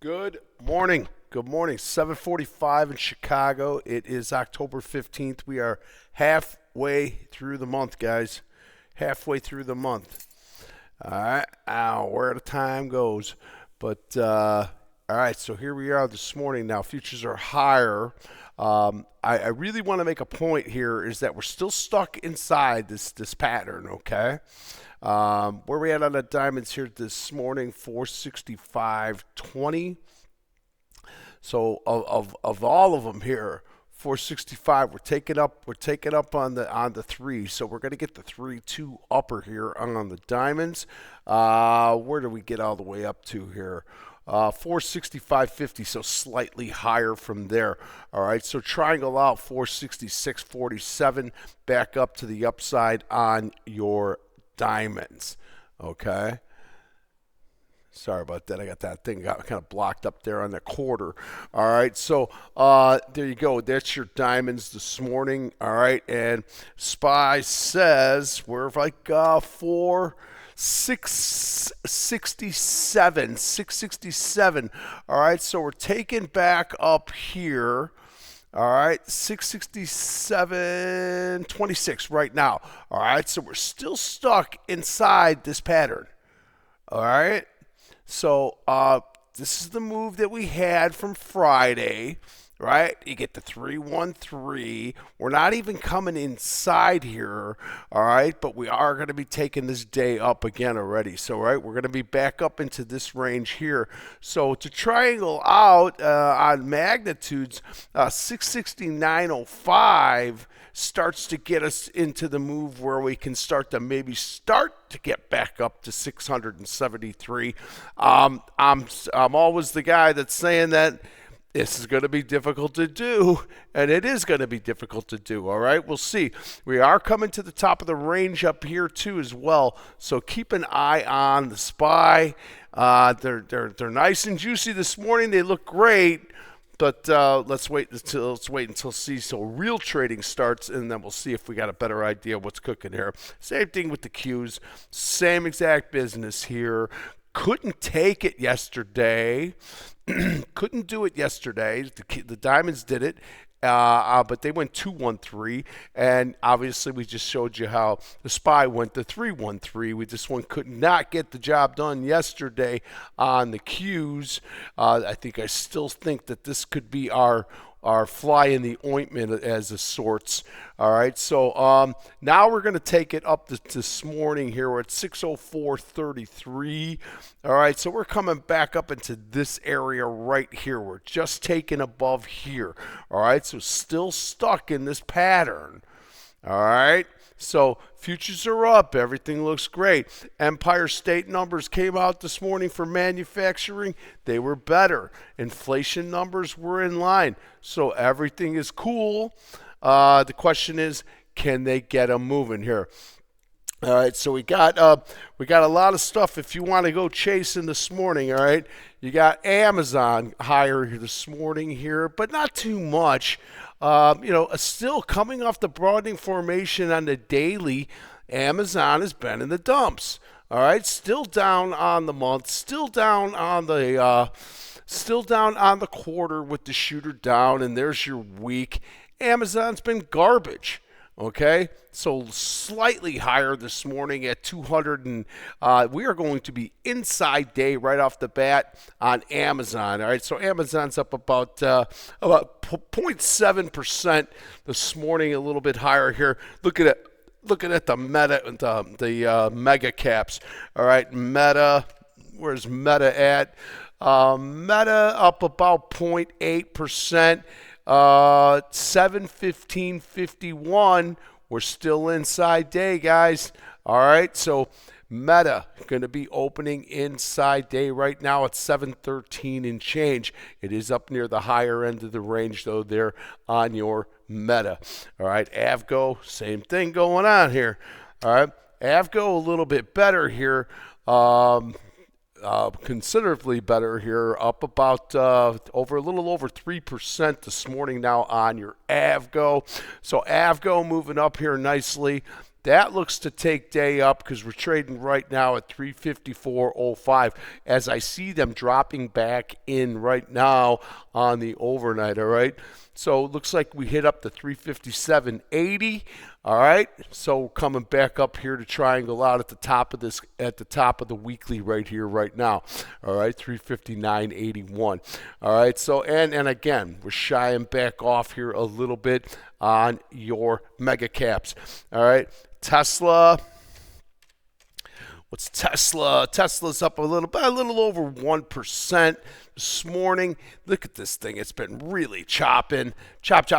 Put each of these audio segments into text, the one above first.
Good morning. Good morning. 7:45 in Chicago. It is October 15th. We are halfway through the month, guys. Halfway through the month. All right. Ow, where the time goes. But all right, so here we are this morning. Now futures are higher. I really want to make a point here is that we're still stuck inside this pattern, okay? Where we at on the diamonds here this morning? 465.20. So of all of them here, 465. We're taking up on the three. So we're gonna get the 3-2 upper here on the diamonds. Where do we get all the way up to here? 465.50, so slightly higher from there. All right, so triangle out 466.47, back up to the upside on your diamonds. Okay. Sorry about that. I got that thing got kind of blocked up there on the quarter. All right, so there you go. That's your diamonds this morning. All right, and SPY says we're like 667. All right, so we're taking back up here. All right, 667.26 right now. All right, so we're still stuck inside this pattern. All right, so this is the move that we had from Friday, right? You get the 313. We're not even coming inside here, all right? But we are going to be taking this day up again already. So, right, we're going to be back up into this range here. So to triangle out on magnitudes, 669.05 starts to get us into the move where we can start to get back up to 673. I'm always the guy that's saying that this is going to be difficult to do, and it is going to be difficult to do. All right, we'll see. We are coming to the top of the range up here too as well. So keep an eye on the SPY. They're nice and juicy this morning. They look great. But let's wait until see so real trading starts, and then we'll see if we got a better idea of what's cooking here. Same thing with the Qs, same exact business here. Couldn't take it yesterday. Couldn't do it yesterday. The Diamonds did it. But they went 2-1-3, and obviously we just showed you how the SPY went to 3-1-3. We just could not get the job done yesterday on the Qs. I still think that this could be our fly in the ointment as a sorts. All right, so now we're going to take it up this morning here. We're at 604.33. All right, so we're coming back up into this area right here. We're just taking above here. All right, so still stuck in this pattern. All right, so futures are up. Everything looks great. Empire State numbers came out this morning for manufacturing. They were better. Inflation numbers were in line. So everything is cool. The question is, can they get them moving here? All right, so we got a lot of stuff if you want to go chasing this morning. All right, you got Amazon higher this morning here, but not too much. Still coming off the broadening formation on the daily, Amazon has been in the dumps. All right, still down on the month, still down on the quarter with the shooter down, and there's your week. Amazon's been garbage. Okay, so slightly higher this morning at 200, and we are going to be inside day right off the bat on Amazon. All right, so Amazon's up about 0.7% this morning, a little bit higher here. Looking at the Meta and the mega caps. All right, Meta, where's Meta at? Meta up about 0.8%. 7:15:51. We're still inside day, guys. All right, so Meta going to be opening inside day right now at 7:13 and change. It is up near the higher end of the range though there on your Meta. All right, Avgo, same thing going on here. All right, Avgo a little bit better here. Considerably better here, up about a little over 3% this morning now on your Avgo. So Avgo moving up here nicely. That looks to take day up because we're trading right now at 354.05 as I see them dropping back in right now on the overnight, all right? So it looks like we hit up to 357.80. All right, so coming back up here to triangle out at the top of this, at the top of the weekly right here, right now. All right, 359.81. All right, so and again, we're shying back off here a little bit on your mega caps. All right, Tesla. What's Tesla? Tesla's up a little over 1% this morning. Look at this thing. It's been really chopping. Chop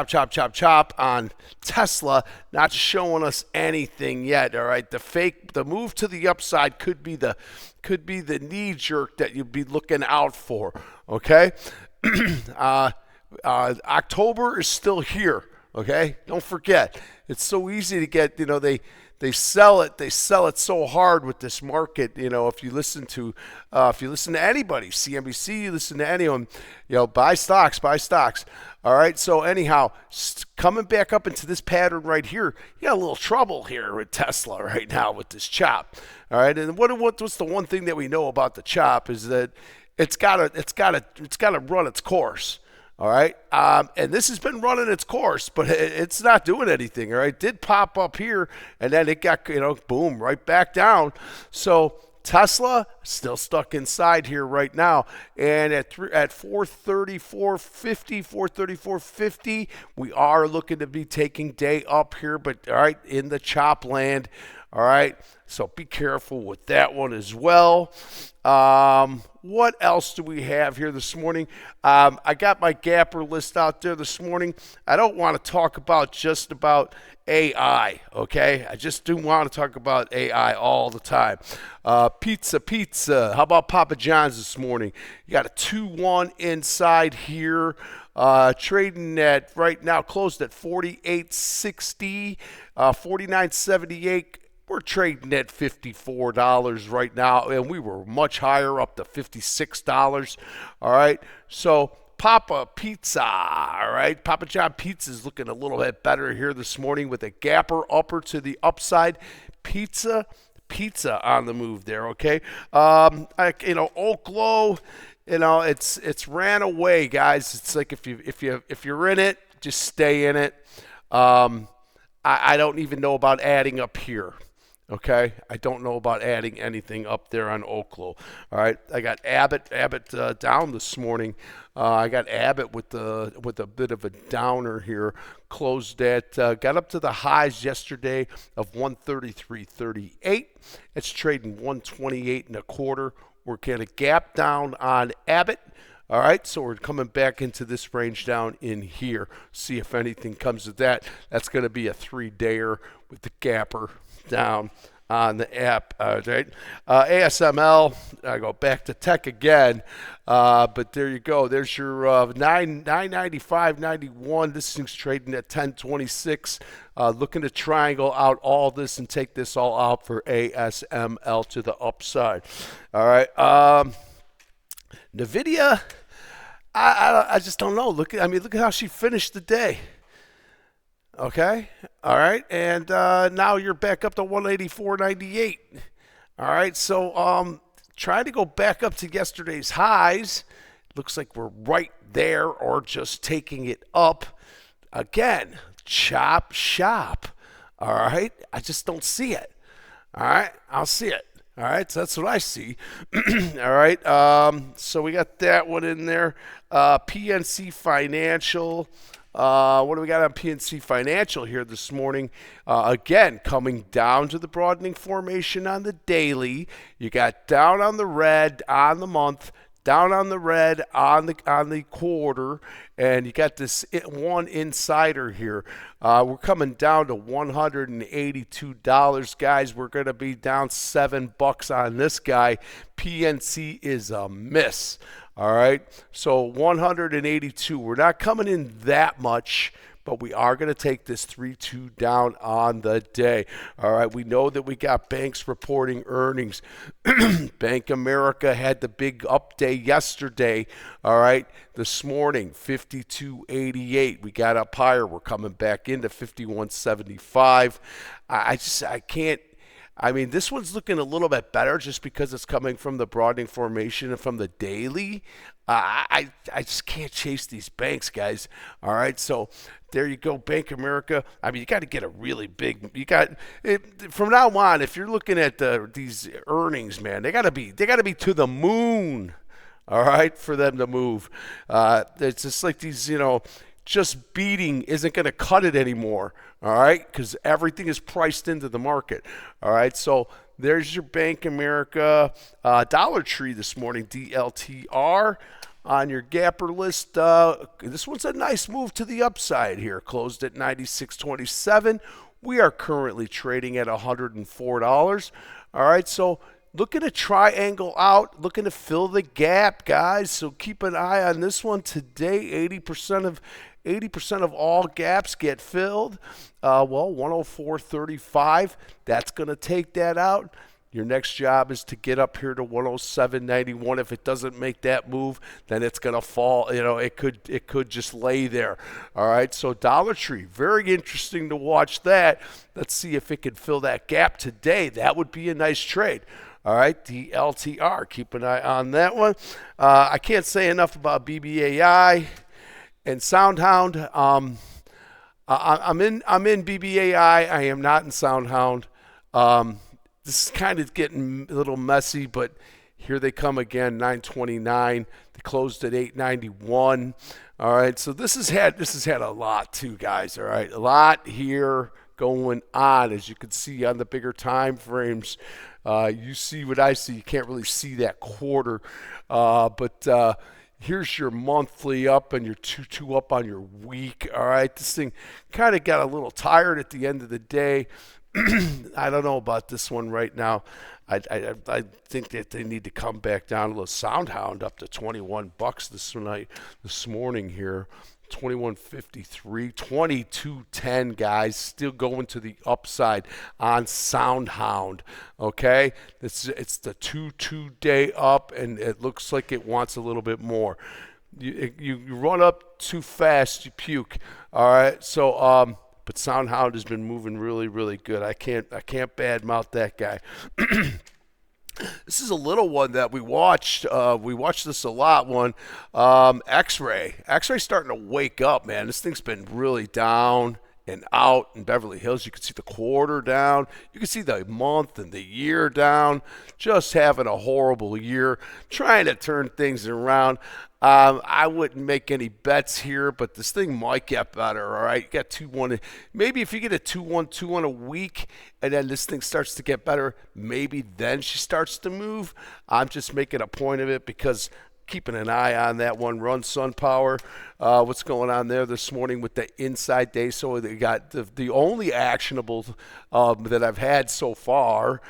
on Tesla. Not showing us anything yet. All right. The move to the upside could be the knee jerk that you'd be looking out for. Okay. October is still here. Okay. Don't forget. It's so easy to get, they sell it so hard with this market. If you listen to anybody, CNBC, you listen to anyone, buy stocks. All right. So anyhow, coming back up into this pattern right here, you got a little trouble here with Tesla right now with this chop. All right. And what's the one thing that we know about the chop is that it's gotta run its course. All right, and this has been running its course, but it's not doing anything. All right, it did pop up here, and then it got, boom, right back down. So Tesla still stuck inside here right now, and at 434.50, 434.50, we are looking to be taking day up here, but all right, in the chop land. All right, so be careful with that one as well. What else do we have here this morning? I got my gapper list out there this morning. I don't want to talk about just about AI, okay? I just do want to talk about AI all the time. Pizza. How about Papa John's this morning? You got a 2-1 inside here. Trading at right now closed at 48.60, 49.78. We're trading at $54 right now, and we were much higher, up to $56. All right, so Papa Pizza, all right, Papa John Pizza is looking a little bit better here this morning with a gapper upper to the upside. Pizza on the move there. Okay, Oklo, it's ran away, guys. It's like if you're in it, just stay in it. I don't even know about adding up here. Okay, I don't know about adding anything up there on Oklo. All right, I got Abbott down this morning. I got Abbott with a bit of a downer here. Closed at got up to the highs yesterday of 133.38. It's trading 128.25. We're going to gap down on Abbott. All right, so we're coming back into this range down in here. See if anything comes of that. That's going to be a 3-dayer with the gapper down on the app. Right? ASML, I go back to tech again, but there you go. There's your 995.91. This thing's trading at 1026. Looking to triangle out all this and take this all out for ASML to the upside. All right. NVIDIA, I just don't know. Look at how she finished the day. Okay, all right, and now you're back up to 184.98. All right, so trying to go back up to yesterday's highs. Looks like we're right there, or just taking it up again. Chop shop. All right, I just don't see it. All right, I'll see it. All right, so that's what I see. All right, so we got that one in there. PNC Financial. What do we got on PNC Financial here this morning? Again, coming down to the broadening formation on the daily. You got down on the red on the month, down on the red on the quarter, and you got this one insider here. We're coming down to $182, guys. We're going to be down $7 on this guy. PNC is a miss. All right, so 182. We're not coming in that much, but we are going to take this 3-2 down on the day. All right, we know that we got banks reporting earnings. Bank America had the big up day yesterday. All right, this morning 52.88. We got up higher. We're coming back into 51.75. I can't. I mean, this one's looking a little bit better just because it's coming from the broadening formation and from the daily. I just can't chase these banks, guys. All right, so there you go, Bank America. I mean, you got to get a really big. You got it, from now on. If you're looking at these earnings, man, they got to be to the moon. All right, for them to move. It's just like these, just beating isn't going to cut it anymore. All right, because everything is priced into the market. All right, so there's your Bank America Dollar Tree this morning, DLTR. On your gapper list, this one's a nice move to the upside here. Closed at 96.27. We are currently trading at $104. All right, so looking to triangle out, looking to fill the gap, guys. So keep an eye on this one today. 80% of all gaps get filled. 104.35. That's going to take that out. Your next job is to get up here to 107.91. If it doesn't make that move, then it's going to fall. It could just lay there. All right, so Dollar Tree, very interesting to watch that. Let's see if it can fill that gap today. That would be a nice trade. All right, the LTR, keep an eye on that one. I can't say enough about BBAI and SoundHound. I'm in BBAI. I am not in SoundHound. This is kind of getting a little messy, but here they come again, 929. They closed at 891. All right, so this has had a lot too, guys. All right, a lot here going on, as you can see on the bigger time frames. You see what I see. You can't really see that quarter, but here's your monthly up and your 2-2 up on your week. All right, this thing kind of got a little tired at the end of the day. I don't know about this one right now. I think that they need to come back down a little. SoundHound up to $21 this morning here. 21.53, 22.10, guys. Still going to the upside on SoundHound. Okay, it's the 2-2 day up, and it looks like it wants a little bit more. You run up too fast, you puke. All right, so but SoundHound has been moving really, really good. I can't badmouth that guy. This is a little one that we watched. We watched this a lot. X-Ray. X-Ray's starting to wake up, man. This thing's been really down and out in Beverly Hills. You can see the quarter down. You can see the month and the year down. Just having a horrible year. Trying to turn things around. I wouldn't make any bets here, but this thing might get better, all right? You got 2-1. Maybe if you get a 2-1 a week, and then this thing starts to get better, maybe then she starts to move. I'm just making a point of it because keeping an eye on that one. Run SunPower. What's going on there this morning with the inside day? So they got the only actionable that I've had so far,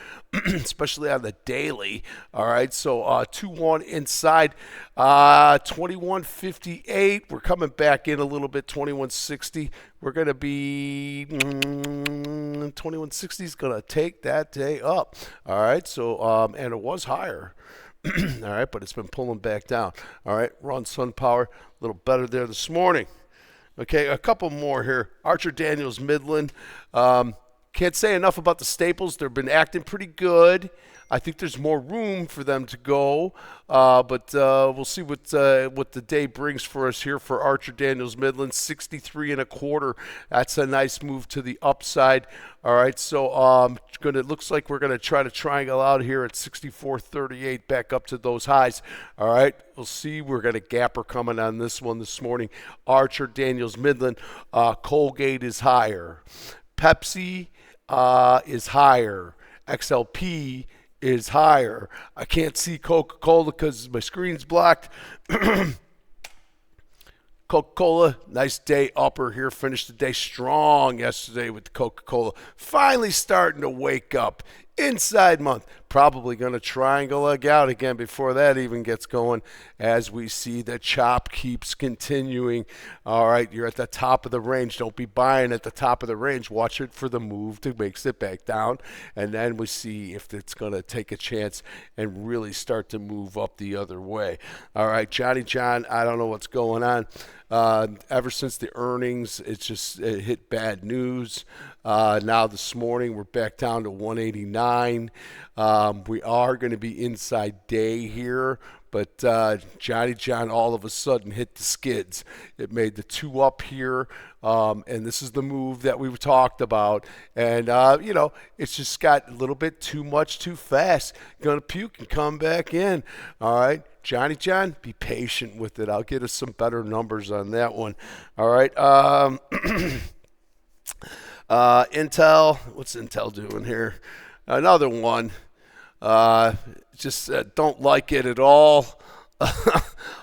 especially on the daily. All right, so 2-1 inside, 21.58. We're coming back in a little bit, 21.60. We're going to be 21.60 is going to take that day up. All right, so and it was higher. All right, but it's been pulling back down. All right, Run SunPower, a little better there this morning. Okay, a couple more here. Archer Daniels Midland. Can't say enough about the staples. They've been acting pretty good. I think there's more room for them to go, but we'll see what the day brings for us here for Archer Daniels Midland. 63.25. That's a nice move to the upside. All right, so it looks like we're gonna try to triangle out here at 64.38, back up to those highs. All right, we'll see. We're gonna gapper coming on this one this morning. Archer Daniels Midland. Colgate is higher. Pepsi is higher. XLP is higher. I can't see Coca-Cola because my screen's blocked. Coca-Cola, nice day upper here. Finished the day strong yesterday with Coca-Cola. Finally starting to wake up. inside month. Probably going to triangle leg out again before that even gets going, as we see the chop keeps continuing. All right, you're at the top of the range. Don't be buying at the top of the range. Watch it for the move to make it back down, and then we see if it's going to take a chance and really start to move up the other way. All right, Johnny John, I don't know what's going on. Ever since the earnings, it hit bad news. Now this morning we're back down to 189. We are going to be inside day here, but Johnny John all of a sudden hit the skids. It made the 2 up here, and this is the move that we've talked about. And, it's just got a little bit too much too fast. Going to puke and come back in. All right. Johnny John, be patient with it. I'll get us some better numbers on that one. All right. Intel, what's Intel doing here? Another one. Don't like it at all.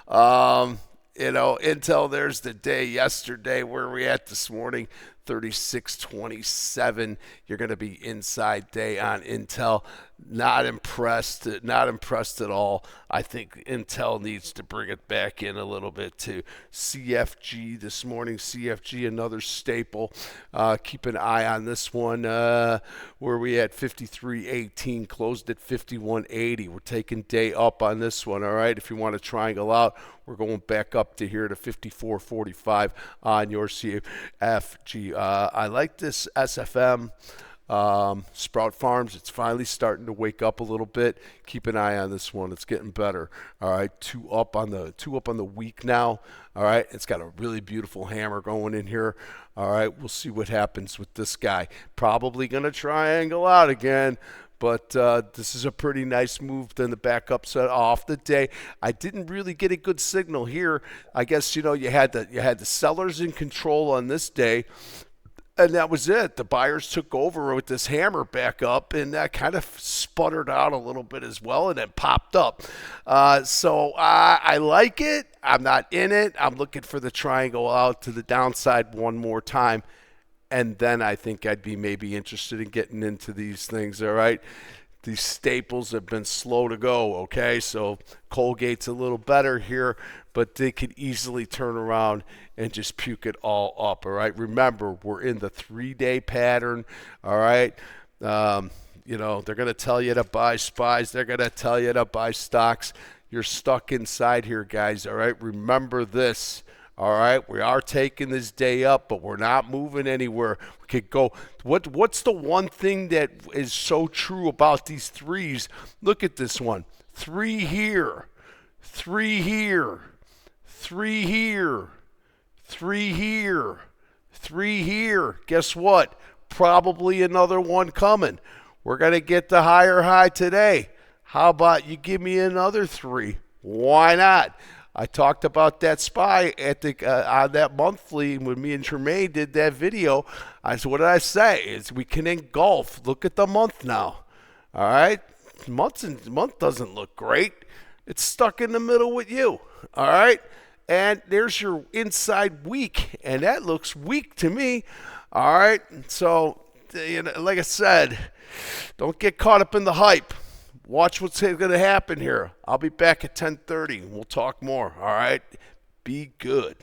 Intel, there's the day yesterday. Where are we at this morning? 36.27. You're going to be inside day on Intel. Not impressed at all. I think Intel needs to bring it back in a little bit too. CFG this morning. CFG, another staple. Keep an eye on this one. Where we at 53.18, closed at 51.80. We're taking day up on this one. All right. If you want to triangle out, we're going back up to here to 54.45 on your CFG. I like this SFM. Sprout Farms, it's finally starting to wake up a little bit. Keep an eye on this one. It's getting better. All right, two up on the week now. All right, it's got a really beautiful hammer going in here. All right, we'll see what happens with this guy. Probably going to triangle out again. But this is a pretty nice move. Then the backup set off the day. I didn't really get a good signal here. I guess you had the sellers in control on this day. And that was it. The buyers took over with this hammer back up, and that kind of sputtered out a little bit as well, and then popped up. So I like it. I'm not in it. I'm looking for the triangle out to the downside one more time, and then I think I'd be maybe interested in getting into these things, all right? These staples have been slow to go, okay? So Colgate's a little better here, but they could easily turn around and just puke it all up, all right? Remember, we're in the 3-day pattern, all right? They're going to tell you to buy SPYs. They're going to tell you to buy stocks. You're stuck inside here, guys, all right? Remember this. All right, we are taking this day up, but we're not moving anywhere. We could go. What's the one thing that is so true about these threes? Look at this one. 3 here, 3 here, 3 here, 3 here, 3 here. Guess what? Probably another one coming. We're going to get the higher high today. How about you give me another 3? Why not? I talked about that SPY at on that monthly when me and Tremaine did that video. I said, what did I say? Is we can engulf. Look at the month now. All right, month doesn't look great. It's stuck in the middle with you. All right, and there's your inside week, and that looks weak to me. All right, so like I said, don't get caught up in the hype. Watch what's going to happen here. I'll be back at 10:30. We'll talk more. All right? Be good.